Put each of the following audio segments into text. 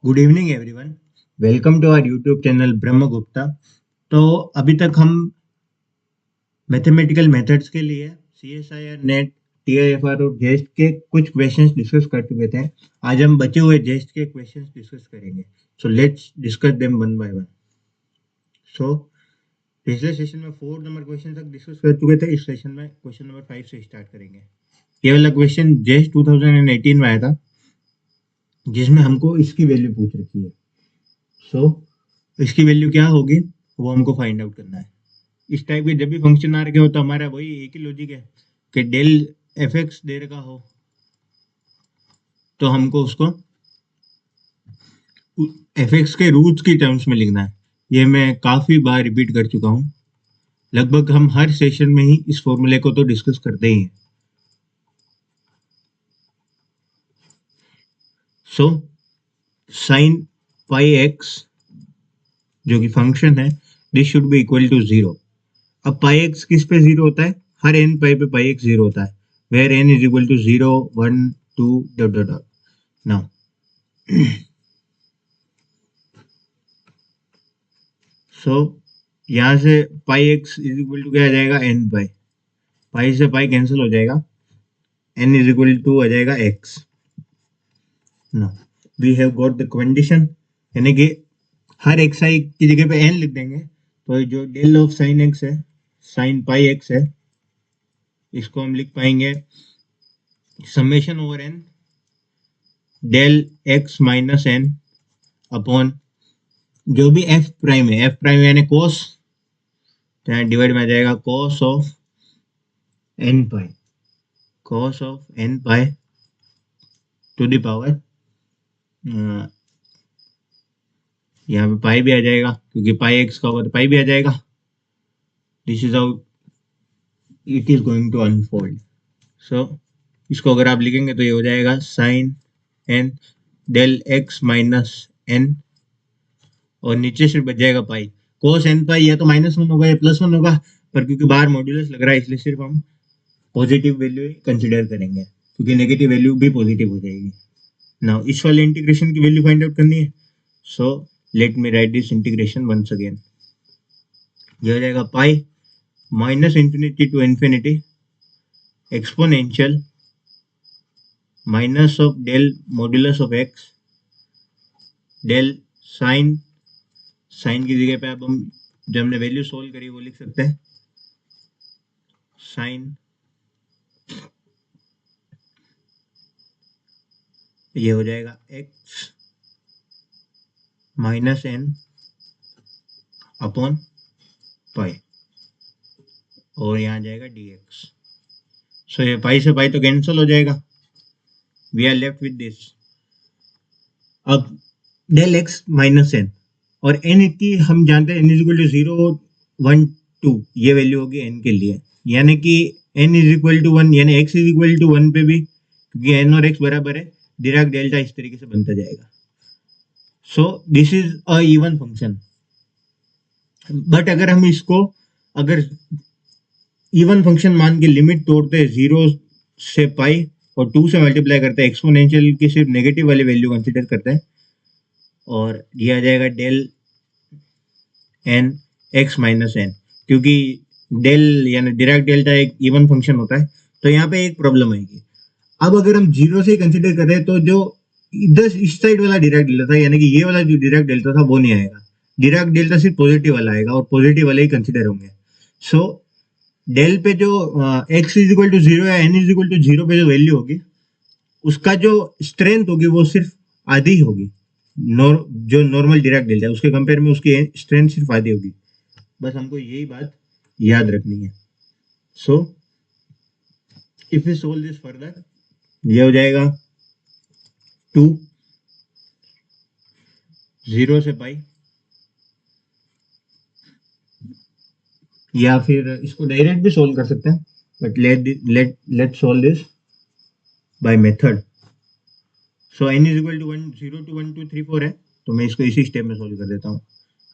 Good evening everyone. Welcome to our YouTube channel Brahma Gupta. तो अभी तक हम मैथमेटिकल मेथड्स के लिए CSIR नेट TIFR और जेस्ट के कुछ क्वेश्चंस डिस्कस कर चुके थे। आज हम बचे हुए जेस्ट के क्वेश्चंस डिस्कस करेंगे। So let's discuss them one by one. So पिछले सेशन में 4 नंबर क्वेश्चन तक डिस्कस कर चुके थे। इस सेशन में क्वेश्चन नंबर 5 से स्टार्ट करेंगे। ये वाला क्वेश्चन जेस्ट 2018 में आया था, जिसमें हमको इसकी वैल्यू पूछ रखी है। सो इसकी वैल्यू क्या होगी वो हमको फाइंड आउट करना है। इस टाइप के जब भी फंक्शन आ रखे हो तो हमारा वही एक ही लॉजिक है कि डेल एफ एक्स दे रखा हो तो हमको उसको एफ एक्स के रूट्स की टर्म्स में लिखना है। ये मैं काफी बार रिपीट कर चुका हूँ। लगभग हम हर सेशन में ही इस फॉर्मूले को तो डिस्कस करते ही हैं। सो साइन पाई एक्स जो कि फंक्शन है, this should be equal to 0। अब पाई एक्स किस पे 0 होता है? हर एन पाई पे पाई एक्स 0 होता है, where n is equal to 0 1 2 dot dot dot. Now so यहाँ से pi x is equal to क्या आ जाएगा? एन पाई। पाई से पाई कैंसिल हो जाएगा, एन इज इक्वल टू आ जाएगा x. Now we have got the condition, यानी कि हर एक्स आई की जगह पे एन लिख देंगे। तो जो डेल ऑफ साइन एक्स है, साइन पाई एक्स है, इसको हम लिख पाएंगे summation over n del x minus n upon जो भी एफ प्राइम है, एफ प्राइम यानी कोस, तो यहाँ डिवाइड में आ जाएगा cos of n pi, cos of n pi to the power, यहाँ पे पाई भी आ जाएगा क्योंकि पाई एक्स का होगा तो पाई भी आ जाएगा। This is how it is going to unfold. So इसको अगर आप लिखेंगे तो ये हो जाएगा sine n del x minus n, और नीचे सिर्फ बच जाएगा पाई। कोस एन पाई या तो -1 होगा या +1 होगा, पर क्योंकि बाहर मॉड्यूलस लग रहा है इसलिए सिर्फ हम पॉजिटिव वैल्यू ही कंसिडर करेंगे, क्योंकि नेगेटिव वैल्यू भी पॉजिटिव हो जाएगी। नाउ इस वाले इंटीग्रेशन की वैल्यू फाइंड आउट करनी है। So let me write this integration once again. ये हो जाएगा pi -∞ to infinity exponential minus of del modulus of x del sine, sine की जगह पे अब हम जो हमने वैल्यू सोल्व करी वो लिख सकते हैं, साइन ये हो जाएगा x minus n upon pi, और यहाँ जाएगा dx। सो ये पाई से पाई तो कैंसिल हो जाएगा, we are left with this. अब डेल एक्स माइनस एन, और एन की हम जानते हैं एन इज इक्वल टू 0 1 2, ये वैल्यू होगी एन के लिए, यानी कि एन इज इक्वल टू 1 यानी एक्स इज इक्वल टू 1 पे भी, क्योंकि एन और एक्स बराबर है, डिराक डेल्टा इस तरीके से बनता जाएगा। So this is a even function. But अगर हम इसको अगर इवन फंक्शन मान के लिमिट तोड़ते हैं 0 से पाई और 2 से मल्टीप्लाई करते हैं, एक्सपोनेंशियल की सिर्फ नेगेटिव वाली वैल्यू कंसीडर करते हैं, और दिया जाएगा del n x minus n, क्योंकि डेल यानी डिराक डेल्टा एक इवन फंक्शन होता है। तो यहाँ पे एक प्रॉब्लम आएगी। अब अगर हम 0 से कंसीडर करें तो जो इधर इस साइड वाला डिराक डेल्टा था, यानी कि ये वाला जो डिराक डेल्टा था वो नहीं आएगा। डिराक डेल्टा सिर्फ पॉजिटिव वाला आएगा और पॉजिटिव वाले ही कंसीडर होंगे। सो डेल पे जो x इज इक्वल टू 0 या n इज इक्वल टू 0 पे जो वैल्यू होगी, उसका जो स्ट्रेंथ होगी वो सिर्फ आधी होगी। जो नॉर्मल डिराक डेल्टा है उसके कंपेयर में उसकी स्ट्रेंथ सिर्फ आधी होगी। बस हमको यही बात याद रखनी है। So if we solve this further, ये हो जाएगा 2 0 से पाई, या फिर इसको डायरेक्ट भी सोल्व कर सकते हैं, but let solve this by method. So n is equal to 1 0 to 1 2 3 4 है, तो मैं इसको इसी स्टेप में सोल्व कर देता हूँ।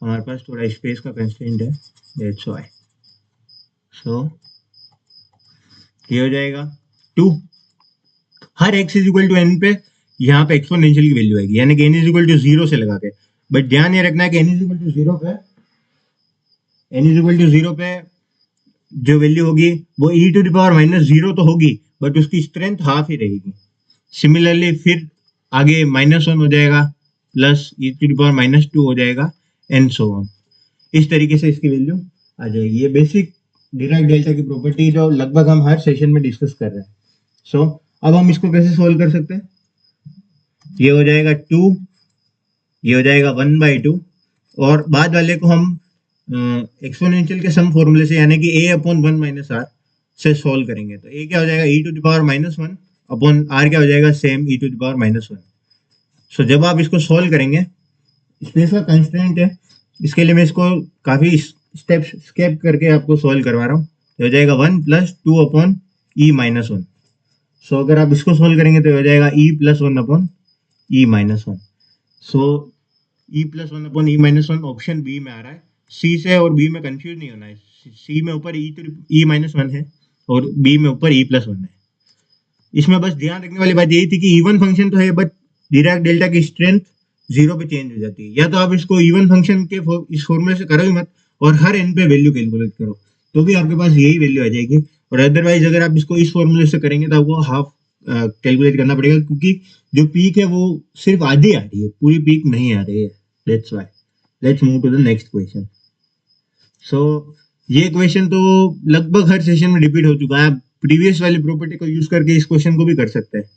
हमारे पास थोड़ा स्पेस का कंस्ट्रेंट है, दैट्स व्हाई। सो ये हो जाएगा 2, हर x is equal to n पे यहाँ पे एक्सपोनेंशियल की वैल्यू आएगी, यानी कि n इज इक्वल टू 0 से लगा के। बट ध्यान ये रखना है कि n इज इक्वल टू 0 पे जो वैल्यू होगी वो e to the power minus 0 तो होगी, बट उसकी स्ट्रेंथ हाफ ही रहेगी। सिमिलरली फिर आगे -1 हो जाएगा, plus e to the power -2 हो जाएगा, एंड सो ऑन। इस तरीके से इसकी वैल्यू आ जाएगी। ये बेसिक डिराक डेल्टा की प्रॉपर्टी जो लगभग हम हर सेशन में डिस्कस कर रहे हैं। सो अब हम इसको कैसे सोल्व कर सकते हैं? ये हो जाएगा 2, ये हो जाएगा 1/2, और बाद वाले को हम एक्सपोनेंशियल के सम फॉर्मूले से, यानी कि a/1 - r से सोल्व करेंगे। तो a क्या हो जाएगा, e to the power -1 upon r क्या हो जाएगा, same e to the power -1। So जब आप इसको सोल्व करेंगे, स्पेस का कंस्ट्रेंट है, इसके लिए मैं इसको काफी स्टेप्स स्केप करके आपको सोल्व करवा रहा हूँ। तो हो जाएगा 1 + 2 अपॉन e-1। सो अगर आप इसको सोल्व करेंगे तो हो जाएगा e + 1 upon e-1। So e + 1 upon e-1 option B में आ रहा है। सी से और बी में कंफ्यूज नहीं होना है। सी में ऊपर e-1 है और बी में ऊपर e+1 है। इसमें बस ध्यान रखने वाली बात यही थी कि इवन फंक्शन तो है, बट डिराक डेल्टा की स्ट्रेंथ 0 पे चेंज हो जाती है। या तो आप इसको इवन फंक्शन के इस फॉर्मूले से करो ही मत, और हर n पे वैल्यू कैलकुलेट करो, तो भी आपके पास यही वैल्यू आ जाएगी। और अदरवाइज अगर आप इसको इस फॉर्मूले से करेंगे तो आपको हाफ कैलकुलेट करना पड़ेगा, क्योंकि जो पीक है वो सिर्फ आधी आ रही है, पूरी पीक नहीं आ रही है। That's why. Let's move to the next question. So ये क्वेश्चन तो लगभग हर सेशन में रिपीट हो चुका है। आप प्रीवियस वाली प्रॉपर्टी को यूज करके इस क्वेश्चन को भी कर सकते हैं।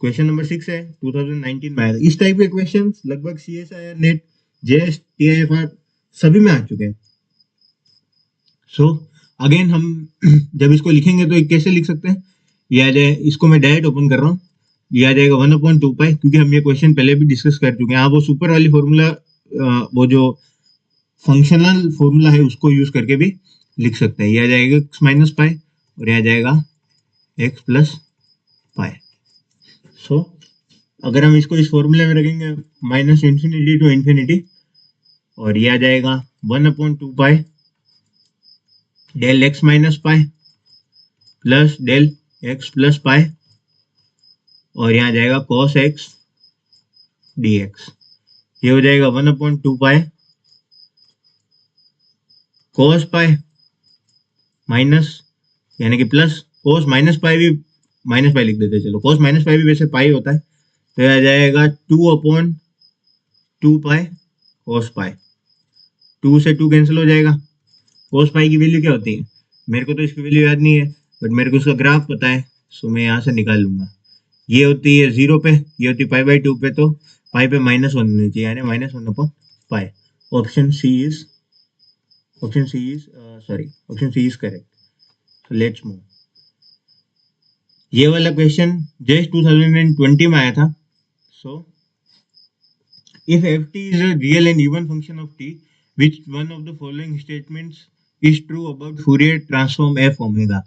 क्वेश्चन नंबर 6 है, 2019 में आया था। इस टाइप के क्वेश्चन लगभग CSIR, नेट, JS, TIFR सभी में आ चुके हैं। सो अगेन हम जब इसको लिखेंगे तो कैसे लिख सकते हैं, ये आ जाए, इसको मैं डायरेक्ट ओपन कर रहा हूँ, ये आ जाएगा 1/2π, क्योंकि हम ये क्वेश्चन पहले भी डिस्कस कर चुके हैं। आप वो सुपर वाली फॉर्मूला, वो जो फंक्शनल फॉर्मूला है उसको यूज करके भी लिख सकते हैं। ये आ जाएगा x - π और ये आ जाएगा x + π। सो अगर हम इसको इस फॉर्मूले में रखेंगे -∞ to ∞, और ये आ जाएगा 1/2π del x - π plus del x + π, और यहाँ आ जाएगा cos x dx। ये हो जाएगा 1/2π cos π माइनस, यानी कि प्लस cos -π भी -π लिख देते हैं, चलो cos -π भी वैसे पाई होता है। तो यह आ जाएगा 2/2π cos π। 2 से 2 कैंसिल हो जाएगा। cos π की वैल्यू क्या होती है, मेरे को तो इसकी वैल्यू याद नहीं है, बट मेरे को उसका ग्राफ पता है, सो मैं यहाँ से निकाल लूंगा। ये होती है 0 पे, ये होती है π/2 पे, तो π पे -1 होनी चाहिए, यानी -1/π। Option C is correct. So let's move. ये वाला क्वेश्चन जस्ट 2020 में आया था। So if ft is a real and even function of t, which one of the following statements is true about Fourier transform f omega?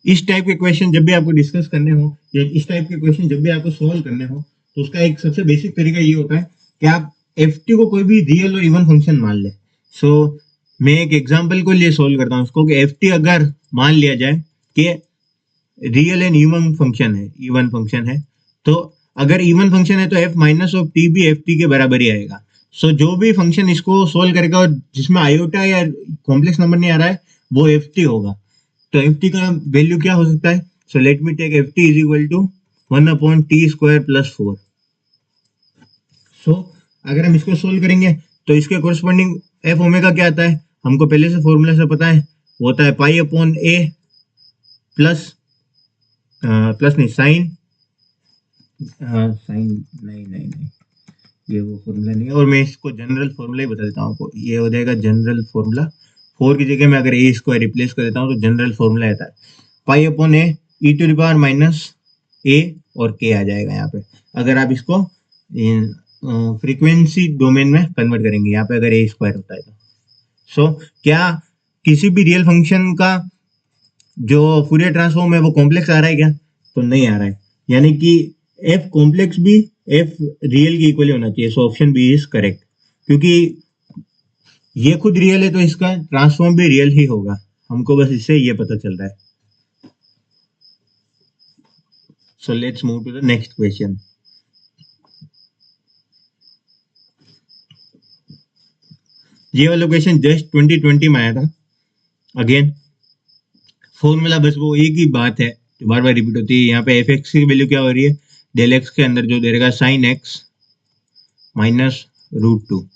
इस type के question जब भी आपको डिस्कस करने हो, या इस टाइप के क्वेश्चन जब भी आपको सॉल्व करने हो, तो उसका एक सबसे बेसिक तरीका ये होता है कि आप ft को कोई भी रियल और इवन फंक्शन मान ले। सो मैं एक एग्जांपल को लिए सॉल्व करता हूँ उसको, कि ft अगर मान लिया जाए कि रियल एंड इवन फंक्शन है, तो अगर इवन फंक्शन है तो f माइनस ऑफ t भी ft के बराबर ही आएगा। सो जो भी फंक्शन इसको सोल्व करेगा और जिसमें आयोटा या कॉम्प्लेक्स नंबर नहीं आ रहा है, वो ft होगा। तो ft का वैल्यू क्या हो सकता है? So let me take ft is equal to 1/t² + 4। So अगर हम इसको सोल्व करेंगे तो इसके कोरस्पॉन्डिंग f ओमेगा क्या आता है, हमको पहले से फॉर्मूला से पता है, वो होता है π/a प्लस नहीं, साइन नहीं, ये वो फॉर्मूला नहीं है, और मैं इसको जनरल फॉर्मूला ही बता देता हूँ आपको। ये हो जाएगा जनरल फॉर्मूला, 4 की जगह में अगर a² रिप्लेस कर देता हूँ तो जनरल फॉर्मूला आता है π/a e⁻⁻a और k आ जाएगा यहाँ पे। अगर आप इसको फ्रीक्वेंसी डोमेन में कन्वर्ट करेंगे, यहाँ पे अगर a² होता है तो। सो क्या किसी भी रियल फंक्शन का जो फूरियर ट्रांसफॉर्म है वो कॉम्प्लेक्स आ रहा है क्या? तो नहीं आ रहा है, यानी कि f कॉम्प्लेक्स भी f रियल के इक्वल होना चाहिए। So option B is correct, क्योंकि ये खुद रियल है तो इसका ट्रांसफॉर्म भी रियल ही होगा। हमको बस इससे ये पता चल रहा है। So let's move to the next question. ये वाला क्वेश्चन जस्ट 2020 में आया था। अगेन फॉर्मूला बस वो एक ही बात है जो बार बार रिपीट होती है। यहाँ पे एफ एक्स की वैल्यू क्या हो रही है, डेल एक्स के अंदर जो दे रहेगा sine x minus root two,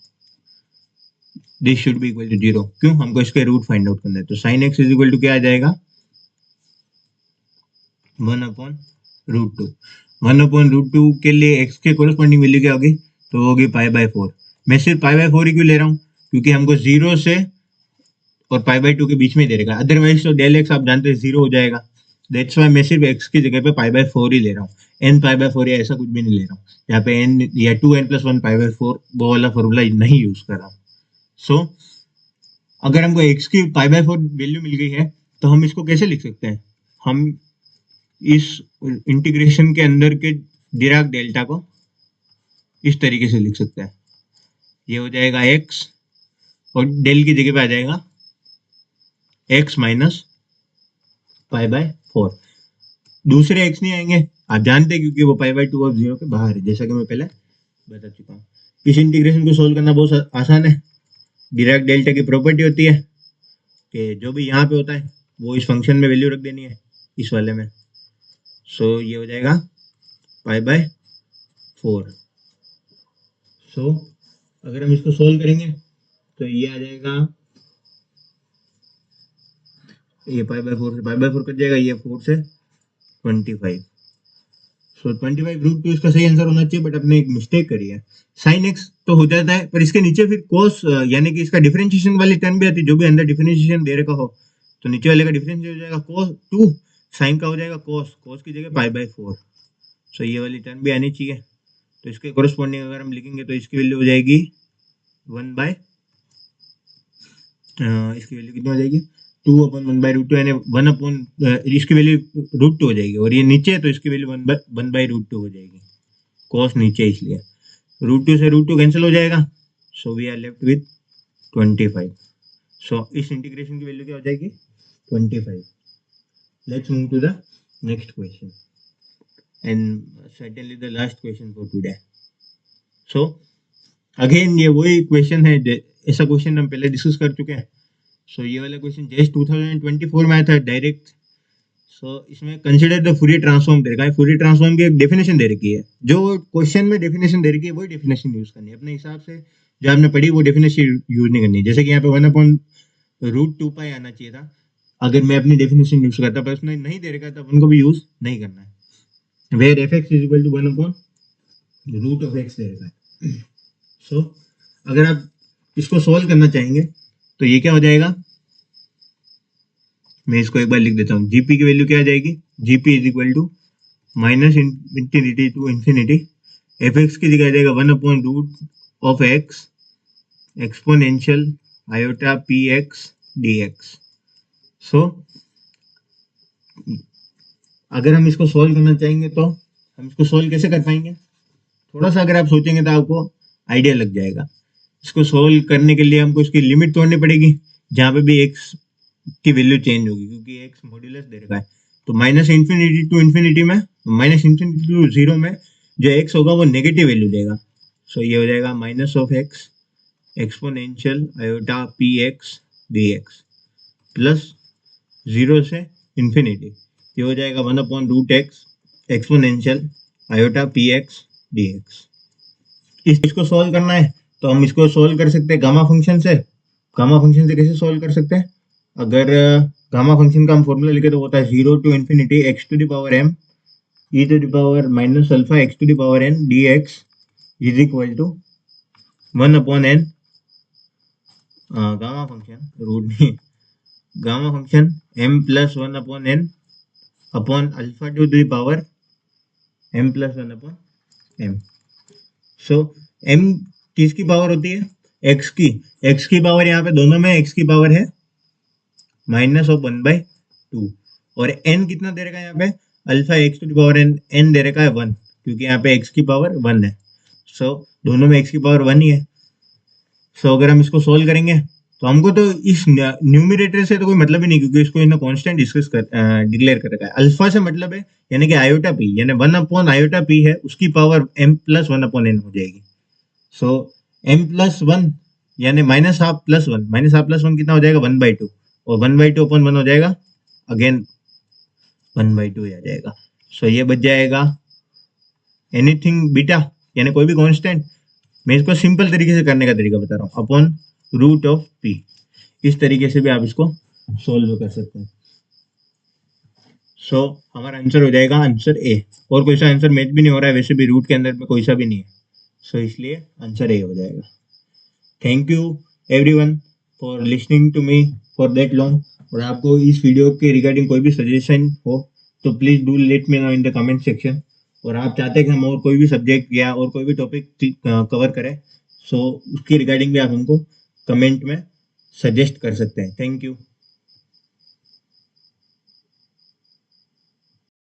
this should be equal to 0। क्यों, हमको इसके रूट फाइंड आउट करना है। तो sine x is equal to क्या आ जाएगा, 1/√2। 1/√2 के लिए x के कोरस्पॉन्डिंग वैल्यू क्या होगी, तो होगी π/4। मैं सिर्फ π/4 ही क्यों ले रहा हूँ, क्योंकि हमको 0 से और π/2 के बीच में दे रहेगा। अदरवाइज तो डेल एक्स आप जानते हैं 0 हो जाएगा। दैट्स वाई मैं सिर्फ x की जगह पे π/4 ही ले रहा हूँ। n π/4 या ऐसा कुछ भी नहीं ले रहा हूँ। यहाँ पे n या 2n+1 π/4 वो वाला फॉर्मूला नहीं यूज कर रहा हूँ। सो अगर हमको x की π/4 वैल्यू मिल गई है तो हम इसको कैसे लिख सकते हैं, हम इस इंटीग्रेशन के अंदर के डिराक डेल्टा को इस तरीके से लिख सकते हैं। ये हो जाएगा x और डेल की जगह पे आ जाएगा x माइनस π/4। दूसरे x नहीं आएंगे, आप जानते हैं, क्योंकि वो π/2 और 0 के बाहर है, जैसा कि मैं पहले बता चुका हूँ। इस इंटीग्रेशन को सोल्व करना बहुत आसान है। डिराक डेल्टा की प्रॉपर्टी होती है कि जो भी यहाँ पे होता है वो इस फंक्शन में वैल्यू रख देनी है, इस वाले में। सो ये हो जाएगा π/4। सो अगर हम इसको सोल्व करेंगे तो ये आ जाएगा, ये π/4 से π/4 कट जाएगा, ये 4 से 25। सो 25√2 इसका सही आंसर होना चाहिए, बट अपने एक मिस्टेक करी है। साइन एक्स तो हो जाता है, पर इसके नीचे फिर कोस यानी कि इसका डिफरेंशिएशन वाली टर्म भी आती है। जो भी अंदर डिफरेंशिएशन दे रखा हो तो नीचे वाले का डिफरेंशिएशन हो जाएगा cos 2, साइन का हो जाएगा cos की जगह π/4। सो ये वाली टर्म भी आनी चाहिए। तो इसके कोरस्पॉन्डिंग अगर हम लिखेंगे तो इसकी वैल्यू हो जाएगी इसकी वैल्यू कितनी हो जाएगी, 2/1/√2, यानी 1 इसकी वैल्यू √2 हो जाएगी। और ये नीचे है तो इसकी वैल्यू 1/√2 हो जाएगी। कॉस नीचे इसलिए √2 से √2 कैंसिल हो जाएगा। So we are left with 25। So इस इंटीग्रेशन की वैल्यू क्या हो जाएगी, 25। Let's move to the next question and certainly the last question for today. So again ये वही क्वेश्चन है, ऐसा क्वेश्चन हम पहले डिस्कस कर चुके हैं। सो ये वाला क्वेश्चन जस्ट 2024 में आया था डायरेक्ट। सो इसमें कंसीडर द फूरियर ट्रांसफॉर्म दे रखा है। फूरियर ट्रांसफॉर्म की एक डेफिनेशन दे रखी है, जो क्वेश्चन में डेफिनेशन दे रखी है वही डेफिनेशन यूज करनी है अपने हिसाब से। जो आपने पढ़ी वो डेफिनेशन यूज नहीं करनी। जैसे कि यहाँ पे 1/√2π आना चाहिए था, अगर मैं अपनी डेफिनेशन यूज करता, पर उसने नहीं दे रखा तब उनको भी यूज नहीं करना है। Where f(x) is equal to 1/√x दे रखा है। सो अगर आप इसको सोल्व करना चाहेंगे तो ये क्या हो जाएगा, मैं इसको एक बार लिख देता हूँ। जीपी की वैल्यू क्या आ जाएगी, GP is equal to -∞ to ∞, f) की जगह आ जाएगा 1/√x exponential iota px dx। So अगर हम इसको सोल्व करना चाहेंगे तो हम इसको सोल्व कैसे कर पाएंगे, थोड़ा सा अगर आप सोचेंगे तो आपको आइडिया लग जाएगा। इसको सोल्व करने के लिए हमको इसकी लिमिट तोड़नी पड़ेगी, जहाँ पे भी x की वैल्यू चेंज होगी, क्योंकि x मॉड्यूलस दे रखा है। तो -∞ to ∞ में, -∞ to 0 में जो x होगा वो नेगेटिव वैल्यू देगा। सो ये हो जाएगा -(x) exponential iota px dx plus 0 से ∞, ये हो जाएगा 1/√x exponential iota px dx। इसको सोल्व करना है तो हम इसको सोल्व कर सकते हैं गामा फंक्शन से। गामा फंक्शन से कैसे सोल्व कर सकते हैं, अगर गामा फंक्शन का हम फॉर्मूला लिखे तो होता है 0 to ∞ x to the power m e to the power minus alpha x to the power n dx is equal to 1/n gamma function root नहीं, gamma function m plus 1/n upon alpha to the power m plus 1/m। So m किसकी power होती है, x की power, यहाँ पे दोनों में x की पावर है -1/2, और n कितना दे रखा है यहाँ पे, alpha x to the power n दे रखा है 1, क्योंकि यहाँ पे x की पावर 1 है। सो दोनों में x की पावर 1 ही है। सो अगर हम इसको सोल्व करेंगे तो हमको तो इस न्यूमरेटर से तो कोई मतलब ही नहीं, क्योंकि इसको इन्हें कांस्टेंट डिक्लेयर कर रखा है। अल्फा से मतलब है यानी कि आयोटा p, यानी 1/आयोटा p है, उसकी पावर m plus 1/n हो जाएगी। सो m plus 1 यानी -12 + 1, -12 + 1 कितना हो जाएगा 1/2, और 1/2 अपन 1 हो जाएगा, अगेन 1/2 ही आ जाएगा। सो ये बच जाएगा एनीथिंग बीटा, यानी कोई भी कांस्टेंट। मैं इसको सिंपल तरीके से करने का तरीका बता रहा हूँ, अपॉन √p। इस तरीके से भी आप इसको सोल्व कर सकते हैं। सो हमारा आंसर हो जाएगा आंसर ए, और कोई सा आंसर मैच भी नहीं हो रहा है, वैसे भी रूट के अंदर में कोई सा भी नहीं है, सो इसलिए आंसर ए हो जाएगा। Thank you everyone for listening to me for that long. और आपको इस वीडियो के रिगार्डिंग कोई भी सजेशन हो तो please do let me know in the comment section. और आप चाहते हैं कि हम और कोई भी सब्जेक्ट या और कोई भी टॉपिक कवर करें, सो उसकी रिगार्डिंग भी आप हमको कमेंट में सजेस्ट कर सकते हैं। Thank you.